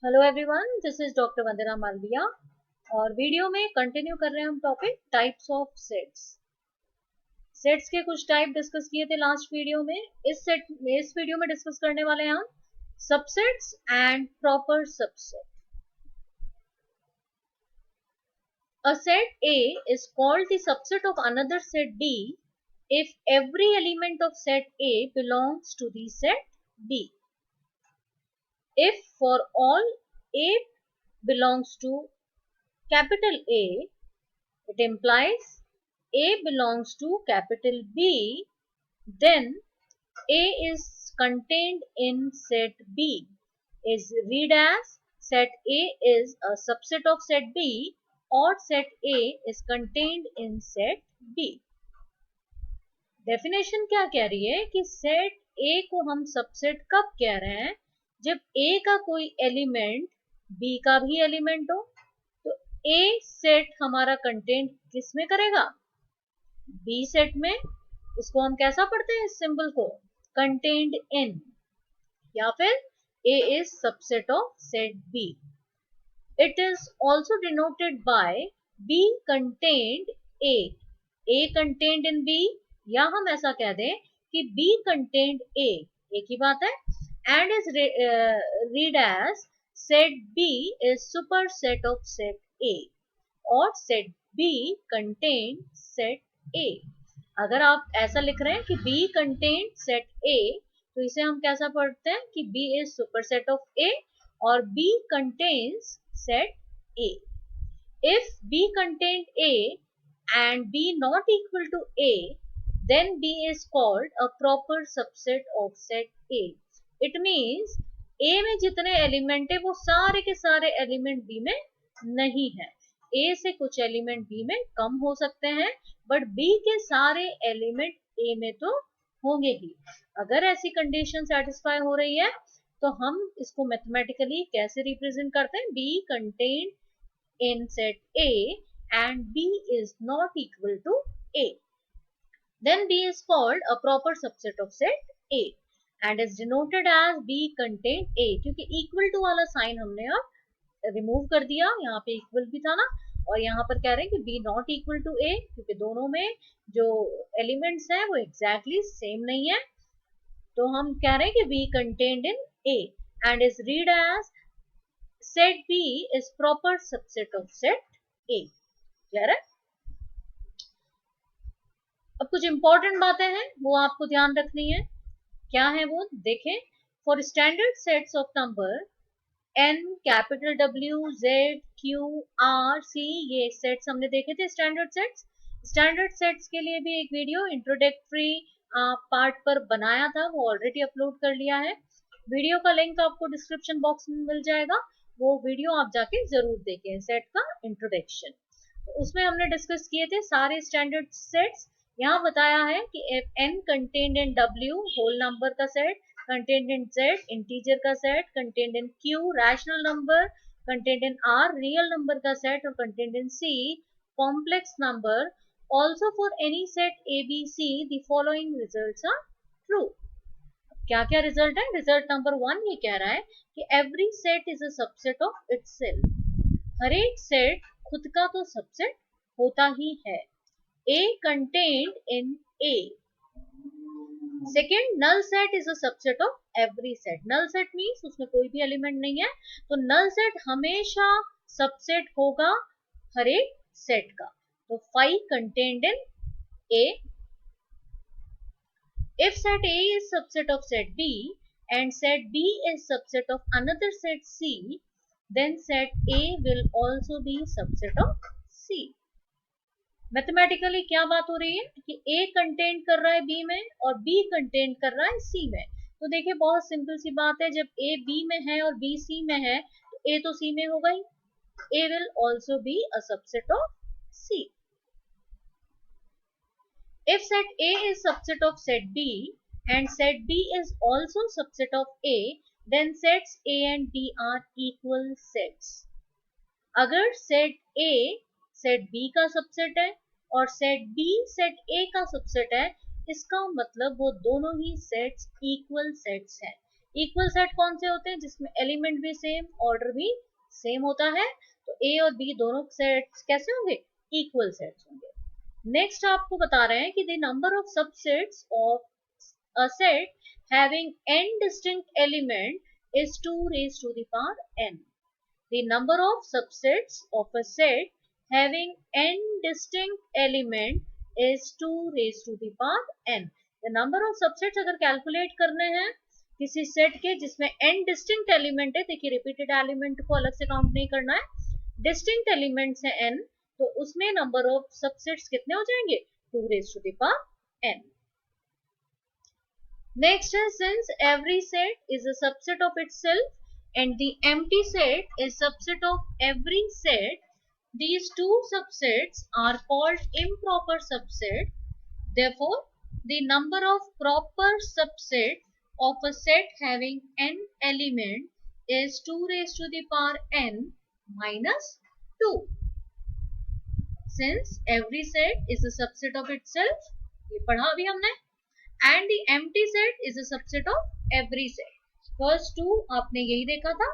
Hello everyone, this is doctor Vandana Malviya. और video में continue कर रहे हैं हम topic types of sets. Sets के कुछ टाइप डिस्कस किए थे लास्ट वीडियो में। इस वीडियो में डिस्कस करने वाले हैं हम subsets and proper subset. A set A is called the subset of another set B if every element of set A belongs to the set B. If for all A belongs to capital A, it implies A belongs to capital B, then A is contained in set B is read as set A is a subset of set B or set A is contained in set B. Definition क्या कह रही है कि set A को हम subset कब कह रहे हैं? जब A का कोई एलिमेंट B का भी एलिमेंट हो। तो A सेट हमारा कंटेंट किस में करेगा? B सेट में। इसको हम कैसा पढ़ते हैं? इस सिंबल को कंटेन्ड इन, या फिर A is subset of set B. It is also denoted by B contained A. A contained in B, या हम ऐसा कह दें कि B contained A, एक ही बात है। And is read as set B is superset of set A or set B contained set A. अगर आप ऐसा लिख रहे हैं कि B contained set A, तो इसे हम कैसा पढ़ते हैं कि B is superset of A और B contains set A. If B contained A and B not equal to A, then B is called a proper subset of set A. It means A में जितने element है वो सारे के सारे element B में नहीं है। A से कुछ एलिमेंट B में कम हो सकते हैं, बट B के सारे एलिमेंट A में तो होंगे ही। अगर ऐसी कंडीशन सेटिस्फाई हो रही है तो हम इसको मैथमेटिकली कैसे रिप्रेजेंट करते हैं? B contained in set A and B is not equal to A, then B is called a proper subset of set A and is denoted as B contained A, क्योंकि equal to वाला sign हमने अब remove कर दिया। यहाँ पे equal भी था ना, और यहाँ पर कह रहे हैं कि B not equal to A, क्योंकि दोनों में जो एलिमेंट्स हैं वो एग्जैक्टली सेम नहीं है। तो हम कह रहे हैं कि B contained in A and is read as set B is proper subset of set A. Clear है? अब कुछ इंपॉर्टेंट बातें हैं वो आपको ध्यान रखनी है। क्या है वो देखें। For standard sets of number N, capital W, Z, Q, R, C, ये सेट्स हमने देखे थे स्टैंडर्ड सेट्स। स्टैंडर्ड सेट्स के लिए भी एक वीडियो इंट्रोडक्टरी पार्ट पर बनाया था, वो ऑलरेडी अपलोड कर लिया है। वीडियो का लिंक आपको डिस्क्रिप्शन बॉक्स में मिल जाएगा, वो वीडियो आप जाके जरूर देखें, सेट का इंट्रोडक्शन। उसमें हमने डिस्कस किए थे सारे स्टैंडर्ड सेट्स। यहाँ बताया है कि N contained in W whole number का set, contained in Z integer का set, contained in Q rational number, contained in R real number का सेट और contained in C complex number. Also for any set ABC the following results are true. क्या क्या result है? Result number 1 ये कह रहा है कि every set is a subset of itself. हर एक सेट खुद का तो सबसेट होता ही है। A contained in A. Second, null set is a subset of every set. Null set means उसमें कोई भी एलिमेंट नहीं है, तो नल सेट हमेशा सबसेट होगा हर एक सेट का। तो 5 contained in A. If set A is subset of set B and set B is subset of another set C, then set A will also be subset of C. Mathematically क्या बात हो रही है कि A content कर रहा है B में और B कंटेंट कर रहा है C में। तो देखिए बहुत सिंपल सी बात है, जब A B में है और B C में है तो A तो C में होगा ही। A will also be a subset of C. If set A is subset of set B and set B is also subset of A, then sets A and B are equal sets. अगर set A set B का subset है और set B set A का subset है, इसका मतलब वो दोनों ही सेट्स इक्वल सेट्स हैं। इक्वल सेट कौन से होते हैं? जिसमें एलिमेंट भी सेम, ऑर्डर भी सेम होता है। तो ए और बी दोनों सेट्स कैसे होंगे? इक्वल सेट्स होंगे। नेक्स्ट आपको बता रहे हैं कि the number of subsets of a set having n distinct element is 2 raised to the power n. The number of subsets of a set having n distinct element is 2 raised to the power n. The number of subsets अगर calculate करने हैं किसी set के जिसमें n distinct element है, देखिए repeated element को अलग से काउंट नहीं करना है, डिस्टिंक्ट एलिमेंट्स है n, तो उसमें नंबर ऑफ सबसेट्स कितने हो जाएंगे? 2 raised to the power n. Next है, since every set is a subset of itself and the empty set is subset of every set, these two subsets are called improper subset. Therefore, the number of proper subsets of a set having n element is 2 raised to the power n minus 2. Since every set is a subset of itself, ये पढ़ा अभी हमने, and the empty set is a subset of every set. First two आपने यही देखा था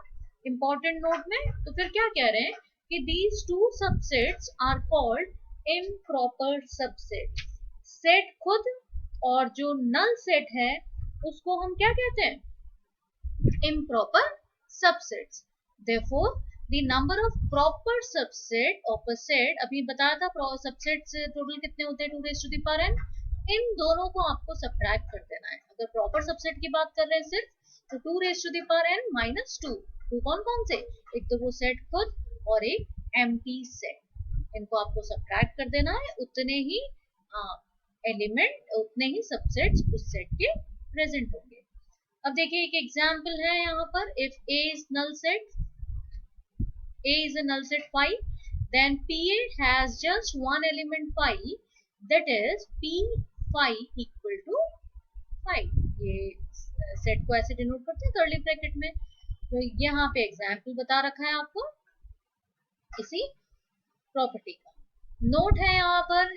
important note में, तो फिर क्या कह रहे हैं कि these two subsets are called improper subset. Set खुद और जो null set है उसको हम क्या कहते हैं? Improper subsets. Therefore, the number of proper subset of a set, अभी बताया था सबसेट से टोटल कितने होते हैं? 2 raised to the power n. इन दोनों को आपको सब्ट्रैक्ट कर देना है। अगर प्रॉपर सबसेट की बात कर रहे हैं सिर्फ, तो 2 raised to the power n minus 2. To कौन कौन से? एक तो वो सेट खुद और एक एम्प्टी सेट, इनको आपको सब्ट्रैक्ट कर देना है। उतने ही एलिमेंट, उतने ही सबसेट्स उस सेट के प्रेजेंट होंगे। अब देखिए एक एग्जाम्पल है यहाँ पर, if A is null set, A is a null set phi, then PA has just one element phi, that is P phi equal to phi. ये सेट को ऐसे डिनोट करते हैं कर्ली ब्रैकेट में। तो यहाँ पे एग्जाम्पल बता रखा है आपको इसी प्रॉपर्टी का। नोट है यहाँ पर,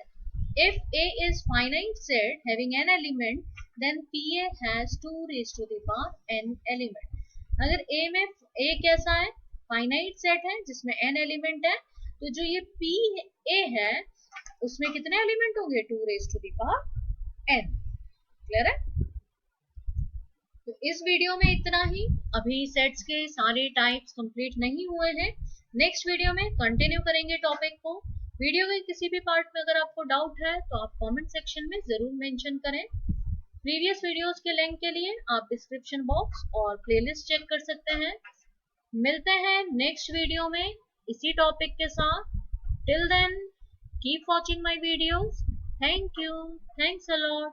if A is finite set having n element, then PA has 2 raised to the power n element. अगर A में A कैसा है? फाइनाइट सेट है जिसमें n एलिमेंट है, तो जो ये PA है उसमें कितने एलिमेंट होंगे? 2 raised to the power n. Clear है? तो इस वीडियो में इतना ही। अभी सेट्स के सारे टाइप्स कंप्लीट नहीं हुए हैं, नेक्स्ट वीडियो में कंटिन्यू करेंगे टॉपिक को। वीडियो के किसी भी पार्ट में अगर आपको डाउट है तो आप कमेंट सेक्शन में जरूर मेंशन करें। प्रीवियस वीडियोस के लिंक के लिए आप डिस्क्रिप्शन बॉक्स और प्लेलिस्ट चेक कर सकते हैं। मिलते हैं नेक्स्ट वीडियो में इसी टॉपिक के साथ। Till then keep watching my videos. Thank you, thanks a lot.